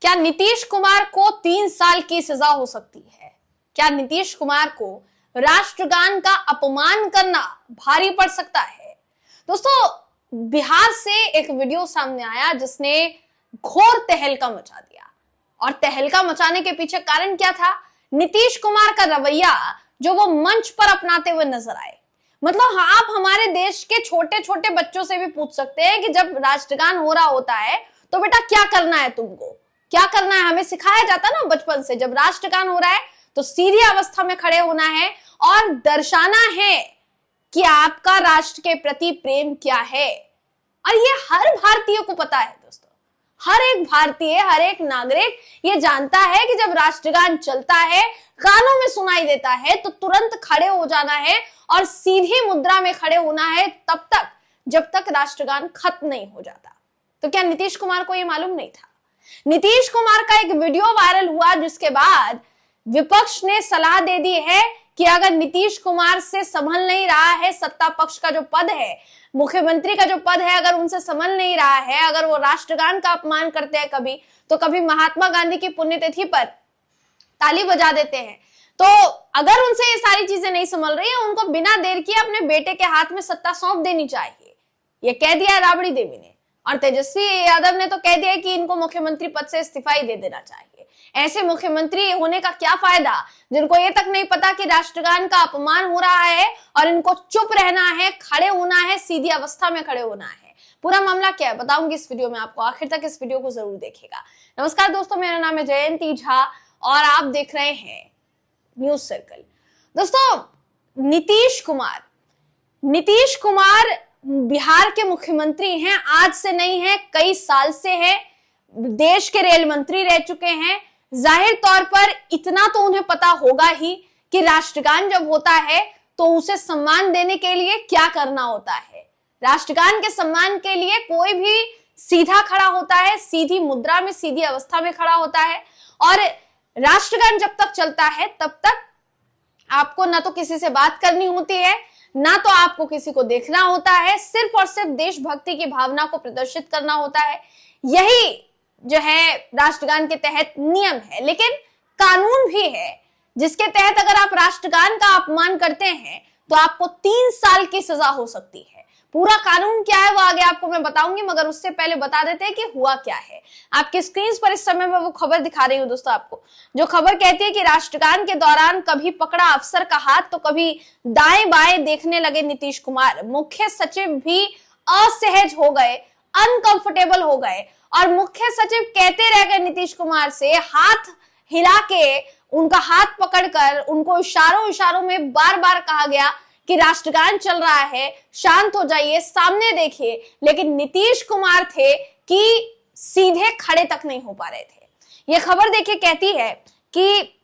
क्या नीतीश कुमार को 3 साल की सजा हो सकती है? क्या नीतीश कुमार को राष्ट्रगान का अपमान करना भारी पड़ सकता है? दोस्तों, बिहार से एक वीडियो सामने आया जिसने घोर तहलका मचा दिया। और तहलका मचाने के पीछे कारण क्या था? नीतीश कुमार का रवैया जो वो मंच पर अपनाते हुए नजर आए। मतलब आप हमारे देश के छोटे छोटे बच्चों से भी पूछ सकते हैं कि जब राष्ट्रगान हो रहा होता है तो बेटा क्या करना है, तुमको क्या करना है? हमें सिखाया जाता ना बचपन से, जब राष्ट्रगान हो रहा है तो सीधी अवस्था में खड़े होना है और दर्शाना है कि आपका राष्ट्र के प्रति प्रेम क्या है। और ये हर भारतीय को पता है दोस्तों, हर एक भारतीय, हर एक नागरिक ये जानता है कि जब राष्ट्रगान चलता है, कानों में सुनाई देता है, तो तुरंत खड़े हो जाना है और सीधी मुद्रा में खड़े होना है तब तक जब तक राष्ट्रगान खत्म नहीं हो जाता। तो क्या नीतीश कुमार को यह मालूम नहीं था? नीतीश कुमार का एक वीडियो वायरल हुआ जिसके बाद विपक्ष ने सलाह दे दी है कि अगर नीतीश कुमार से संभल नहीं रहा है, सत्ता पक्ष का जो पद है, मुख्यमंत्री का जो पद है, अगर उनसे संभल नहीं रहा है, अगर वो राष्ट्रगान का अपमान करते हैं कभी, तो कभी महात्मा गांधी की पुण्यतिथि पर ताली बजा देते हैं, तो अगर उनसे ये सारी चीजें नहीं संभल रही है, उनको बिना देर किए अपने बेटे के हाथ में सत्ता सौंप देनी चाहिए। ये कह दिया राबड़ी देवी ने। और तेजस्वी यादव ने तो कह दिया कि इनको मुख्यमंत्री पद से इस्तीफा ही दे देना चाहिए। ऐसे मुख्यमंत्री होने का क्या फायदा जिनको ये तक नहीं पता कि राष्ट्रगान का अपमान हो रहा है और इनको चुप रहना है, खड़े होना है, सीधी अवस्था में खड़े होना है। पूरा मामला क्या है बताऊंगी इस वीडियो में आपको, आखिर तक इस वीडियो को जरूर देखिएगा। नमस्कार दोस्तों, मेरा नाम है जयंती झा और आप देख रहे हैं न्यूज सर्कल। दोस्तों, नीतीश कुमार बिहार के मुख्यमंत्री हैं, आज से नहीं है, कई साल से है, देश के रेल मंत्री रह चुके हैं। जाहिर तौर पर इतना तो उन्हें पता होगा ही कि राष्ट्रगान जब होता है तो उसे सम्मान देने के लिए क्या करना होता है। राष्ट्रगान के सम्मान के लिए कोई भी सीधा खड़ा होता है, सीधी मुद्रा में, सीधी अवस्था में खड़ा होता है। और राष्ट्रगान जब तक चलता है तब तक आपको ना तो किसी से बात करनी होती है, ना तो आपको किसी को देखना होता है, सिर्फ और सिर्फ देशभक्ति की भावना को प्रदर्शित करना होता है। यही जो है राष्ट्रगान के तहत नियम है। लेकिन कानून भी है जिसके तहत अगर आप राष्ट्रगान का अपमान करते हैं तो आपको 3 साल की सजा हो सकती है। पूरा कानून क्या है वो आगे आपको मैं बताऊंगी, मगर उससे पहले बता देते हैं कि हुआ क्या है। आपके स्क्रीन पर इस समय मैं वो खबर दिखा रही हूँ दोस्तों आपको, जो खबर कहती है कि राष्ट्रगान के दौरान कभी पकड़ा अफसर का हाथ तो कभी दाएं बाएं देखने लगे नीतीश कुमार। मुख्य सचिव भी असहज हो गए, अनकंफर्टेबल हो गए और मुख्य सचिव कहते रह गए नीतीश कुमार से, हाथ हिला के उनका हाथ पकड़कर उनको इशारों में बार बार कहा गया कि राष्ट्रगान चल रहा है, शांत हो जाइए, सामने देखिए। लेकिन नीतीश कुमार थे कि सीधे खड़े तक नहीं हो पा रहे थे। यह खबर देखिए कहती है कि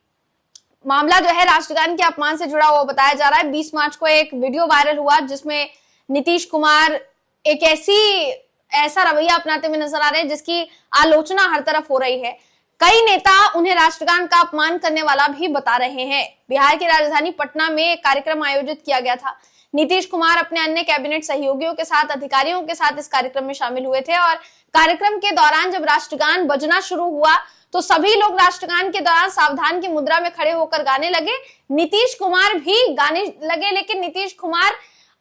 मामला जो है राष्ट्रगान के अपमान से जुड़ा हुआ बताया जा रहा है। 20 मार्च को एक वीडियो वायरल हुआ जिसमें नीतीश कुमार एक ऐसा रवैया अपनाते हुए नजर आ रहे हैं जिसकी आलोचना हर तरफ हो रही है। कई नेता उन्हें राष्ट्रगान का अपमान करने वाला भी बता रहे हैं। बिहार की राजधानी पटना में एक कार्यक्रम आयोजित किया गया था। नीतीश कुमार अपने अन्य कैबिनेट सहयोगियों के साथ, अधिकारियों के साथ इस कार्यक्रम में शामिल हुए थे और कार्यक्रम के दौरान जब राष्ट्रगान बजना शुरू हुआ तो सभी लोग राष्ट्रगान के दौरान सावधान की मुद्रा में खड़े होकर गाने लगे। नीतीश कुमार भी गाने लगे, लेकिन नीतीश कुमार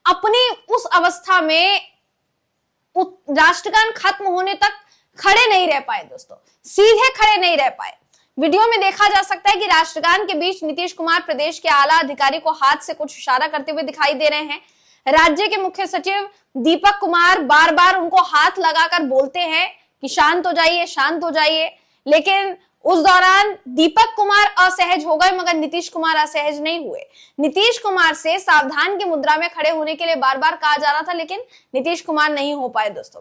अपनी उस अवस्था में राष्ट्रगान खत्म होने तक खड़े नहीं रह पाए दोस्तों, सीधे खड़े नहीं रह पाए। वीडियो में देखा जा सकता है कि राष्ट्रगान के बीच नीतीश कुमार प्रदेश के आला अधिकारी को हाथ से कुछ इशारा करते हुए दिखाई दे रहे हैं। राज्य के मुख्य सचिव दीपक कुमार बार बार उनको हाथ लगाकर बोलते हैं कि शांत हो जाइए, शांत हो जाइए। लेकिन उस दौरान दीपक कुमार असहज हो गए, मगर नीतीश कुमार असहज नहीं हुए। नीतीश कुमार से सावधान की मुद्रा में खड़े होने के लिए बार बार कहा जा रहा था, लेकिन नीतीश कुमार नहीं हो पाए दोस्तों।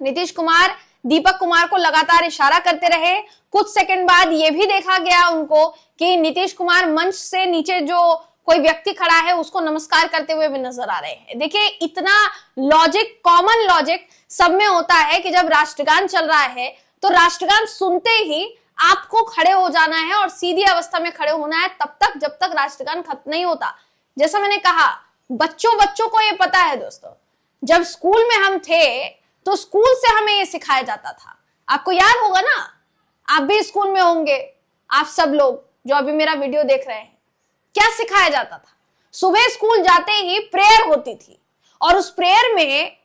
नीतीश कुमार दीपक कुमार को लगातार इशारा करते रहे। कुछ सेकंड बाद यह भी देखा गया उनको कि नीतीश कुमार मंच से नीचे जो कोई व्यक्ति खड़ा है उसको नमस्कार करते हुए भी नजर आ रहे हैं। देखिए, इतना लॉजिक, कॉमन लॉजिक सब में होता है कि जब राष्ट्रगान चल रहा है तो राष्ट्रगान सुनते ही आपको खड़े हो जाना है और सीधी अवस्था में खड़े होना है तब तक जब तक राष्ट्रगान खत्म नहीं होता। जैसा मैंने कहा, बच्चों को ये पता है दोस्तों। जब स्कूल में हम थे तो स्कूल से हमें ये सिखाया जाता था, आपको याद होगा ना, आप भी स्कूल में होंगे, आप सब लोग जो अभी मेरा वीडियो देख रहे हैं, क्या सिखाया जाता था? सुबह स्कूल जाते ही प्रेयर होती थी और उस प्रेयर में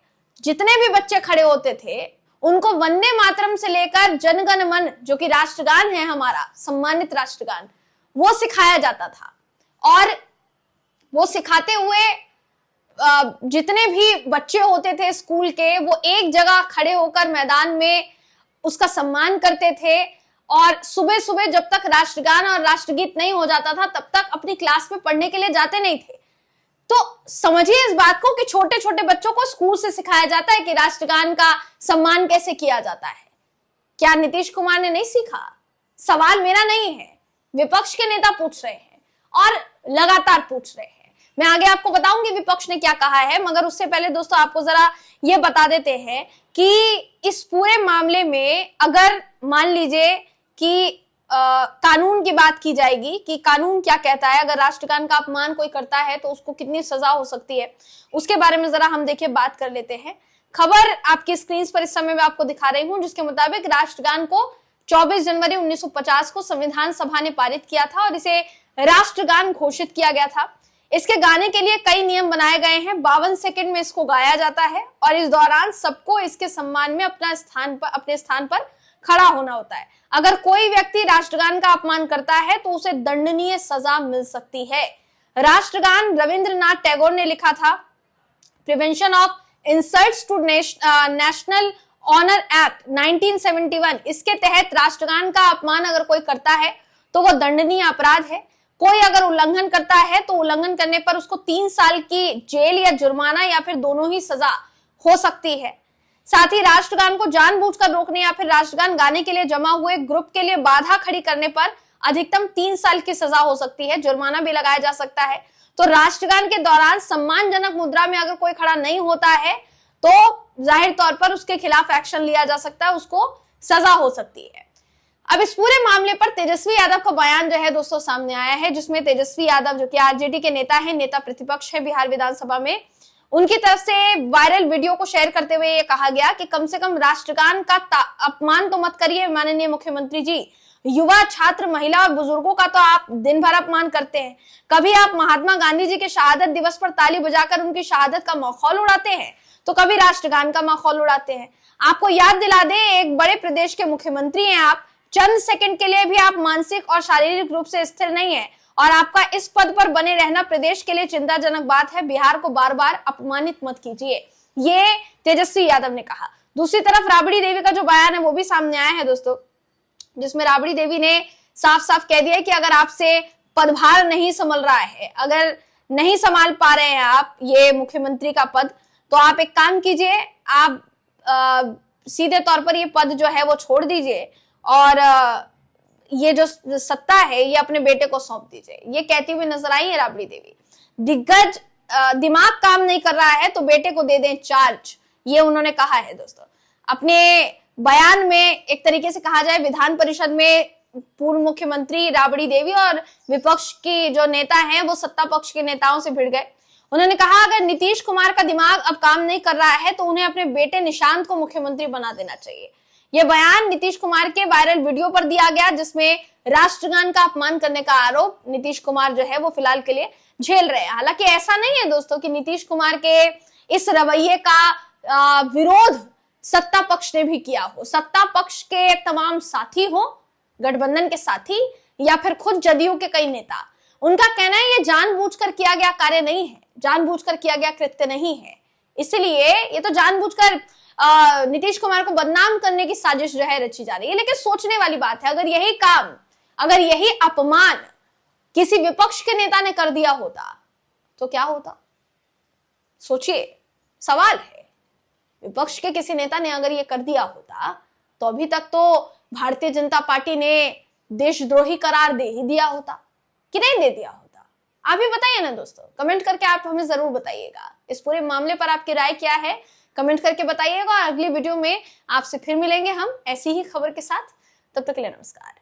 जितने भी बच्चे खड़े होते थे उनको वंदे मातरम से लेकर जनगण मन, जो कि राष्ट्रगान है हमारा सम्मानित राष्ट्रगान, वो सिखाया जाता था। और वो सिखाते हुए जितने भी बच्चे होते थे स्कूल के, वो एक जगह खड़े होकर मैदान में उसका सम्मान करते थे। और सुबह सुबह जब तक राष्ट्रगान और राष्ट्रगीत नहीं हो जाता था तब तक अपनी क्लास में पढ़ने के लिए जाते नहीं थे। तो समझिए इस बात को कि छोटे छोटे बच्चों को स्कूल से सिखाया जाता है कि राष्ट्रगान का सम्मान कैसे किया जाता है। क्या नीतीश कुमार ने नहीं सीखा? सवाल मेरा नहीं है, विपक्ष के नेता पूछ रहे हैं और लगातार पूछ रहे हैं। मैं आगे आपको बताऊंगी विपक्ष ने क्या कहा है, मगर उससे पहले दोस्तों आपको जरा ये बता देते हैं कि इस पूरे मामले में अगर मान लीजिए कि कानून की बात की जाएगी कि कानून क्या कहता है, अगर राष्ट्रगान का अपमान कोई करता है तो उसको कितनी सजा हो सकती है, उसके बारे में जरा हम देखिए बात कर लेते हैं। खबर आपकी स्क्रीन पर इस समय मैं आपको दिखा रही हूं, जिसके मुताबिक राष्ट्रगान को 24 जनवरी 1950 को संविधान सभा ने पारित किया था और इसे राष्ट्रगान घोषित किया गया था। इसके गाने के लिए कई नियम बनाए गए हैं। 52 सेकंड में इसको गाया जाता है और इस दौरान सबको इसके सम्मान में अपने स्थान पर खड़ा होना होता है। अगर कोई व्यक्ति राष्ट्रगान का अपमान करता है तो उसे दंडनीय सजा मिल सकती है। राष्ट्रगान रविंद्रनाथ टैगोर ने लिखा था। Prevention of insults to national honour act 1971, इसके तहत राष्ट्रगान का अपमान अगर कोई करता है तो वह दंडनीय अपराध है। कोई अगर उल्लंघन करता है तो उल्लंघन करने पर उसको 3 साल की जेल या जुर्माना या फिर दोनों ही सजा हो सकती है। साथ ही राष्ट्रगान को जानबूझकर रोकने या फिर राष्ट्रगान गाने के लिए जमा हुए ग्रुप के लिए बाधा खड़ी करने पर अधिकतम 3 साल की सजा हो सकती है, जुर्माना भी लगाया जा सकता है। तो राष्ट्रगान के दौरान सम्मानजनक मुद्रा में अगर कोई खड़ा नहीं होता है तो जाहिर तौर पर उसके खिलाफ एक्शन लिया जा सकता है, उसको सजा हो सकती है। अब इस पूरे मामले पर तेजस्वी यादव का बयान जो है दोस्तों सामने आया है, जिसमें तेजस्वी यादव जो कि आरजेडी के नेता है, नेता प्रतिपक्ष है बिहार विधानसभा में, उनकी तरफ से वायरल वीडियो को शेयर करते हुए ये कहा गया कि कम से कम राष्ट्रगान का अपमान तो मत करिए माननीय मुख्यमंत्री जी। युवा, छात्र, महिला और बुजुर्गों का तो आप दिन भर अपमान करते हैं। कभी आप महात्मा गांधी जी के शहादत दिवस पर ताली बजाकर उनकी शहादत का मखौल उड़ाते हैं तो कभी राष्ट्रगान का मखौल उड़ाते हैं। आपको याद दिला दें, एक बड़े प्रदेश के मुख्यमंत्री हैं आप, चंद सेकंड के लिए भी आप मानसिक और शारीरिक रूप से स्थिर नहीं है और आपका इस पद पर बने रहना प्रदेश के लिए चिंताजनक बात है। बिहार को बार बार अपमानित मत कीजिए, ये तेजस्वी यादव ने कहा। दूसरी तरफ राबड़ी देवी का जो बयान है वो भी सामने आया है दोस्तों, जिसमें राबड़ी देवी ने साफ साफ कह दिया कि अगर आपसे पदभार नहीं संभल रहा है, अगर नहीं संभाल पा रहे हैं आप ये मुख्यमंत्री का पद, तो आप एक काम कीजिए, आप सीधे तौर पर ये पद जो है वो छोड़ दीजिए और ये जो सत्ता है ये अपने बेटे को सौंप दीजिए। ये कहती हुई नजर आई है राबड़ी देवी। दिग्गज दिमाग काम नहीं कर रहा है तो बेटे को दे दें चार्ज, ये उन्होंने कहा है दोस्तों अपने बयान में। एक तरीके से कहा जाए, विधान परिषद में पूर्व मुख्यमंत्री राबड़ी देवी और विपक्ष की जो नेता हैं वो सत्ता पक्ष के नेताओं से भिड़ गए। उन्होंने कहा अगर नीतीश कुमार का दिमाग अब काम नहीं कर रहा है तो उन्हें अपने बेटे निशांत को मुख्यमंत्री बना देना चाहिए। यह बयान नीतीश कुमार के वायरल वीडियो पर दिया गया जिसमें राष्ट्रगान का अपमान करने का आरोप नीतीश कुमार जो है वो फिलहाल के लिए झेल रहे हैं। हालांकि ऐसा नहीं है दोस्तों कि नीतीश कुमार के इस रवैये का विरोध सत्ता पक्ष ने भी किया हो। सत्ता पक्ष के तमाम साथी हो, गठबंधन के साथी या फिर खुद जदयू के कई नेता, उनका कहना है ये जानबूझकर किया गया कार्य नहीं है, जानबूझकर किया गया कृत्य नहीं है। इसलिए ये तो जानबूझकर नीतीश कुमार को बदनाम करने की साजिश जो है रची जा रही है। लेकिन सोचने वाली बात है, अगर यही काम, अगर यही अपमान किसी विपक्ष के नेता ने कर दिया होता तो क्या होता? सोचिए, सवाल है। विपक्ष के किसी नेता ने अगर ये कर दिया होता तो अभी तक तो भारतीय जनता पार्टी ने देशद्रोही करार दे ही दिया होता कि नहीं दे दिया होता? आप ही बताइए ना दोस्तों, कमेंट करके आप हमें जरूर बताइएगा। इस पूरे मामले पर आपकी राय क्या है, कमेंट करके बताइएगा। अगली वीडियो में आपसे फिर मिलेंगे हम ऐसी ही खबर के साथ। तब तक के लिए नमस्कार।